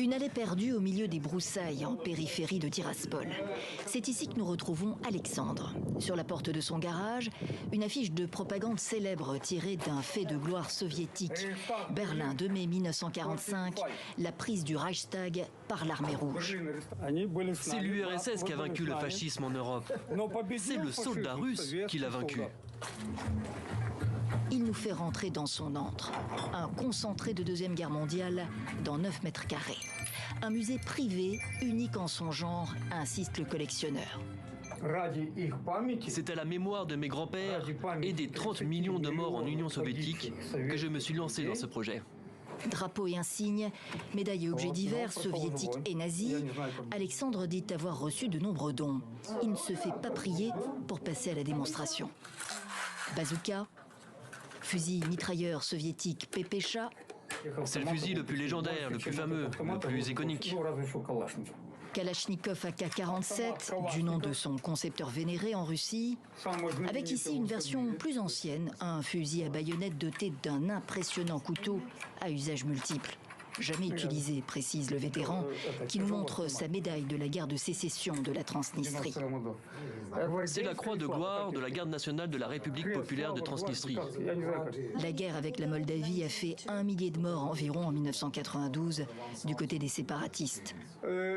Une allée perdue au milieu des broussailles en périphérie de Tiraspol. C'est ici que nous retrouvons Alexandre. Sur la porte de son garage, une affiche de propagande célèbre tirée d'un fait de gloire soviétique. Berlin, 2 mai 1945, la prise du Reichstag par l'armée rouge. C'est l'URSS qui a vaincu le fascisme en Europe. C'est le soldat russe qui l'a vaincu. Il nous fait rentrer dans son antre, un concentré de Deuxième Guerre mondiale dans 9 mètres carrés. Un musée privé, unique en son genre, insiste le collectionneur. C'est à la mémoire de mes grands-pères et des 30 millions de morts en Union soviétique que je me suis lancé dans ce projet. Drapeaux et insignes, médailles et objets divers, soviétiques et nazis, Alexandre dit avoir reçu de nombreux dons. Il ne se fait pas prier pour passer à la démonstration. Bazooka, fusil mitrailleur soviétique Pepesha. C'est le fusil le plus légendaire, le plus fameux, le plus iconique. Kalachnikov AK-47, du nom de son concepteur vénéré en Russie, avec ici une version plus ancienne, un fusil à baïonnette doté d'un impressionnant couteau à usage multiple. Jamais utilisé, précise le vétéran, qui nous montre sa médaille de la guerre de sécession de la Transnistrie. C'est la croix de gloire de la garde nationale de la République populaire de Transnistrie. La guerre avec la Moldavie a fait 1 millier de morts environ en 1992 du côté des séparatistes.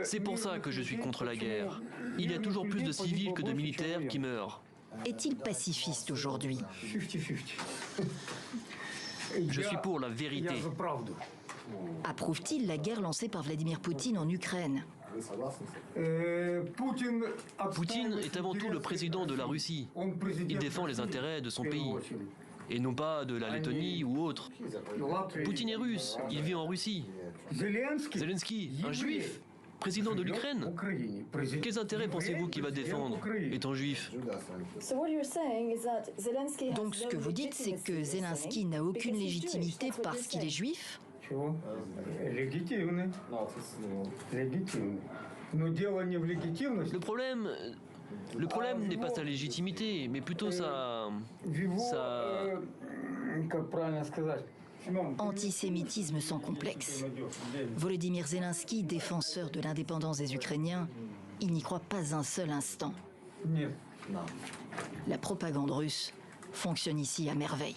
C'est pour ça que je suis contre la guerre. Il y a toujours plus de civils que de militaires qui meurent. Est-il pacifiste aujourd'hui? Je suis pour la vérité. Approuve-t-il la guerre lancée par Vladimir Poutine en Ukraine? Poutine est avant tout le président de la Russie. Il défend les intérêts de son pays, et non pas de la Lettonie ou autre. Poutine est russe, il vit en Russie. Zelensky, un juif, président de l'Ukraine. Quels intérêts pensez-vous qu'il va défendre, étant juif? Donc ce que vous dites, c'est que Zelensky n'a aucune légitimité parce qu'il est juif? Le problème n'est pas sa légitimité, mais plutôt sa... Antisémitisme sans complexe. Volodymyr Zelensky, défenseur de l'indépendance des Ukrainiens, il n'y croit pas un seul instant. La propagande russe fonctionne ici à merveille.